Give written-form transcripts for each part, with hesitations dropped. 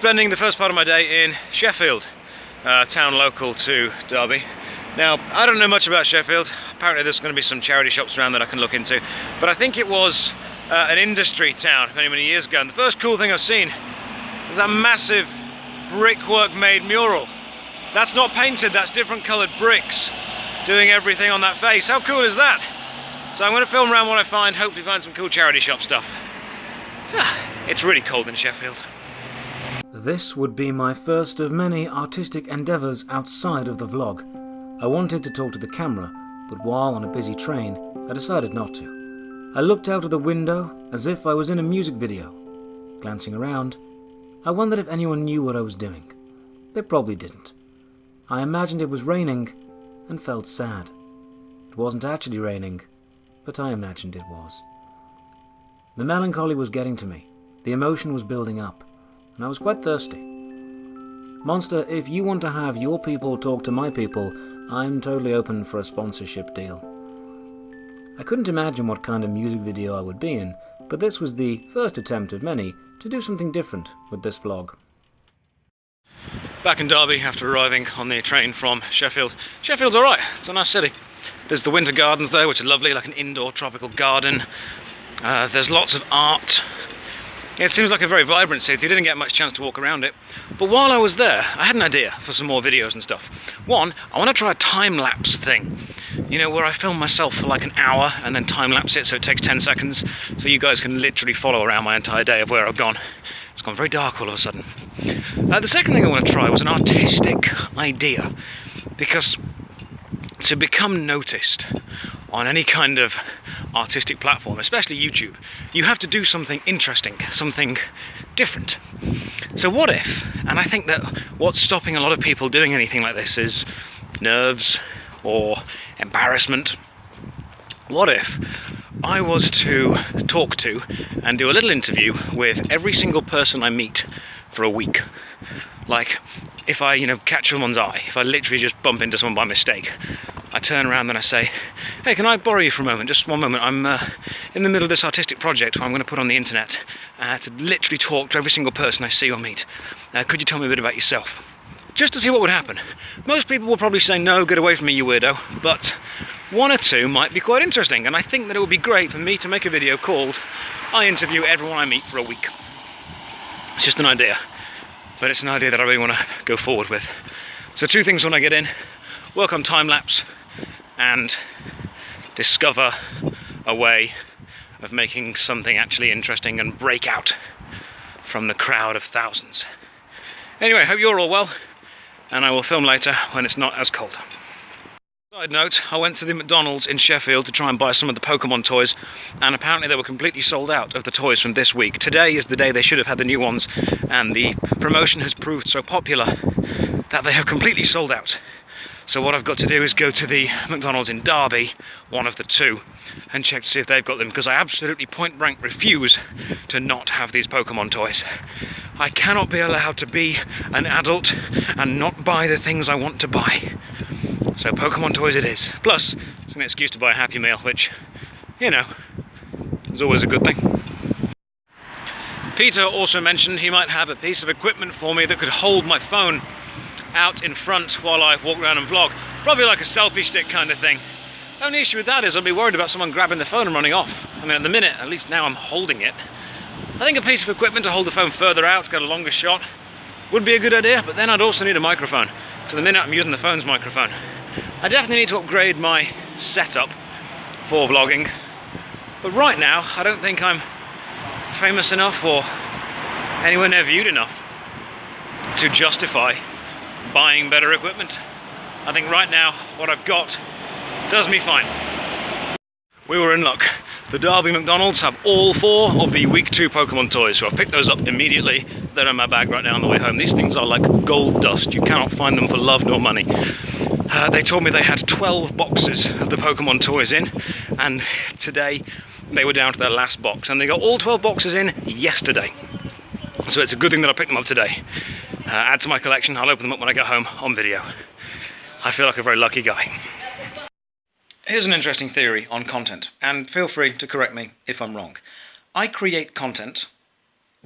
spending the first part of my day in Sheffield, town local to Derby. Now, I don't know much about Sheffield. Apparently there's going to be some charity shops around that I can look into, but I think it was an industry town many years ago, and the first cool thing I've seen is that massive brickwork made mural. That's not painted, that's different coloured bricks doing everything on that face. How cool is that? So I'm going to film around what I find, hopefully find some cool charity shop stuff. It's really cold in Sheffield. This would be my first of many artistic endeavours outside of the vlog. I wanted to talk to the camera, but while on a busy train, I decided not to. I looked out of the window as if I was in a music video. Glancing around, I wondered if anyone knew what I was doing. They probably didn't. I imagined it was raining and felt sad. It wasn't actually raining, but I imagined it was. The melancholy was getting to me. The emotion was building up, and I was quite thirsty. Monster, if you want to have your people talk to my people, I'm totally open for a sponsorship deal. I couldn't imagine what kind of music video I would be in, but this was the first attempt of many to do something different with this vlog. Back in Derby after arriving on the train from Sheffield. Sheffield's alright, it's a nice city. There's the winter gardens there, which are lovely, like an indoor tropical garden. There's lots of art. It seems like a very vibrant city. I didn't get much chance to walk around it. But while I was there, I had an idea for some more videos and stuff. One, I want to try a time-lapse thing. You know, where I film myself for like an hour and then time-lapse it so it takes 10 seconds. So you guys can literally follow around my entire day of where I've gone. It's gone very dark all of a sudden. The second thing I want to try was an artistic idea. Because to become noticed on any kind of artistic platform, especially YouTube, you have to do something interesting, something different. So what if, and I think that what's stopping a lot of people doing anything like this is nerves or embarrassment. What if I was to talk to and do a little interview with every single person I meet for a week? Like, if I, catch someone's eye, if I literally just bump into someone by mistake, I turn around and I say, hey, can I borrow you for a moment? Just one moment. I'm in the middle of this artistic project I'm going to put on the internet to literally talk to every single person I see or meet. Could you tell me a bit about yourself? Just to see what would happen. Most people will probably say, no, get away from me, you weirdo. But one or two might be quite interesting. And I think that it would be great for me to make a video called I Interview Everyone I Meet for a Week. It's just an idea. But it's an idea that I really want to go forward with. So two things when I get in: work on time-lapse and discover a way of making something actually interesting and break out from the crowd of thousands. Anyway, hope you're all well, and I will film later when it's not as cold. Side note, I went to the McDonald's in Sheffield to try and buy some of the Pokemon toys, and apparently they were completely sold out of the toys from this week. Today is the day they should have had the new ones, and the promotion has proved so popular that they have completely sold out. So what I've got to do is go to the McDonald's in Derby, one of the two, and check to see if they've got them, because I absolutely point blank refuse to not have these Pokemon toys. I cannot be allowed to be an adult and not buy the things I want to buy. So Pokemon toys it is. Plus, it's an excuse to buy a Happy Meal, which, is always a good thing. Peter also mentioned he might have a piece of equipment for me that could hold my phone out in front while I walk around and vlog. Probably like a selfie stick kind of thing. The only issue with that is I'll be worried about someone grabbing the phone and running off. I mean, at the minute, at least now I'm holding it. I think a piece of equipment to hold the phone further out, get a longer shot, would be a good idea, but then I'd also need a microphone. So the minute I'm using the phone's microphone. I definitely need to upgrade my setup for vlogging, but right now I don't think I'm famous enough or anywhere near viewed enough to justify buying better equipment. I think right now what I've got does me fine. We were in luck. The Derby McDonald's have all 4 of the week 2 Pokemon toys, so I've picked those up immediately. They're in my bag right now on the way home. These things are like gold dust. You cannot find them for love nor money. They told me they had 12 boxes of the Pokemon toys in, and today they were down to their last box, and they got all 12 boxes in yesterday. So it's a good thing that I picked them up today. Add to my collection. I'll open them up when I get home on video. I feel like a very lucky guy. Here's an interesting theory on content, and feel free to correct me if I'm wrong. I create content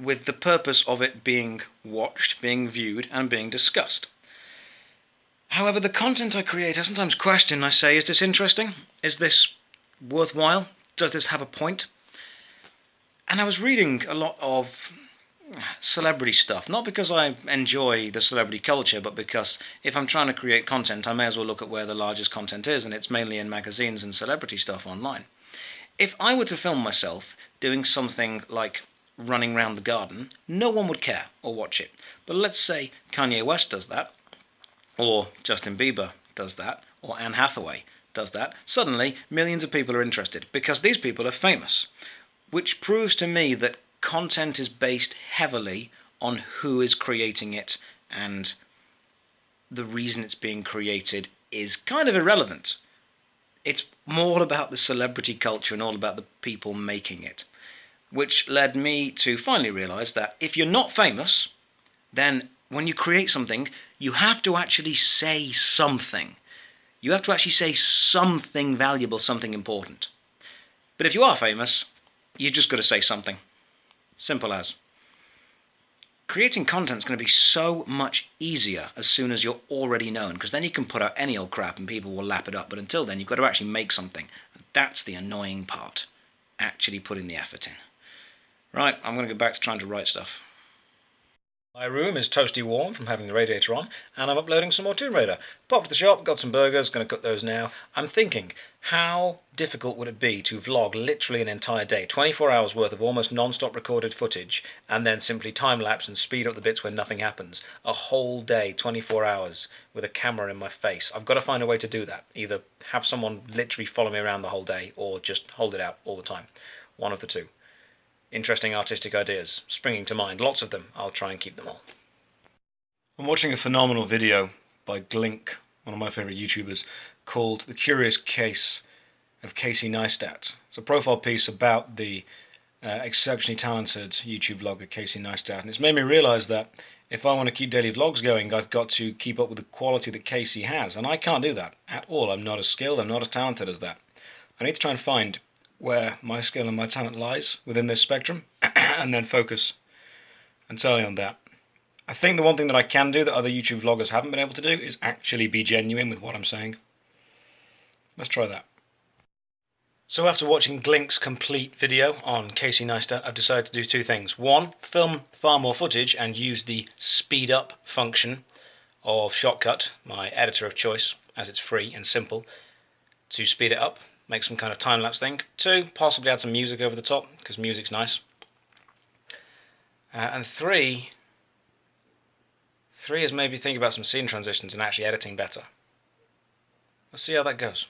with the purpose of it being watched, being viewed, and being discussed. However, the content I create, I sometimes question. I say, is this interesting? Is this worthwhile? Does this have a point? And I was reading a lot of celebrity stuff, not because I enjoy the celebrity culture, but because if I'm trying to create content, I may as well look at where the largest content is, and it's mainly in magazines and celebrity stuff online. If I were to film myself doing something like running around the garden, no one would care or watch it. But let's say Kanye West does that, or Justin Bieber does that, or Anne Hathaway does that. Suddenly, millions of people are interested, because these people are famous, which proves to me that content is based heavily on who is creating it, and the reason it's being created is kind of irrelevant. It's more about the celebrity culture and all about the people making it, which led me to finally realise that if you're not famous, then when you create something, you have to actually say something. You have to actually say something valuable, something important. But if you are famous, you just got to say something. Simple as. Creating content is going to be so much easier as soon as you're already known, because then you can put out any old crap and people will lap it up. But until then, you've got to actually make something. And that's the annoying part, actually putting the effort in. Right, I'm going to go back to trying to write stuff. My room is toasty warm from having the radiator on, and I'm uploading some more Tomb Raider. Popped to the shop, got some burgers, going to cook those now. I'm thinking, how difficult would it be to vlog literally an entire day, 24 hours worth of almost non-stop recorded footage, and then simply time-lapse and speed up the bits when nothing happens? A whole day, 24 hours, with a camera in my face. I've got to find a way to do that. Either have someone literally follow me around the whole day, or just hold it out all the time. One of the two. Interesting artistic ideas springing to mind, lots of them. I'll try and keep them all. I'm watching a phenomenal video by Glink, one of my favourite YouTubers, called The Curious Case of Casey Neistat. It's a profile piece about the exceptionally talented YouTube vlogger Casey Neistat, and it's made me realise that if I want to keep daily vlogs going, I've got to keep up with the quality that Casey has, and I can't do that at all. I'm not as skilled, I'm not as talented as that. I need to try and find where my skill and my talent lies within this spectrum, and then focus entirely on that. I think the one thing that I can do that other YouTube vloggers haven't been able to do is actually be genuine with what I'm saying. Let's try that. So after watching Glink's complete video on Casey Neistat, I've decided to do two things. One, film far more footage and use the speed up function of Shotcut, my editor of choice, as it's free and simple, to speed it up. Make some kind of time-lapse thing. Two, possibly add some music over the top, because music's nice. And three is maybe think about some scene transitions and actually editing better. Let's see how that goes.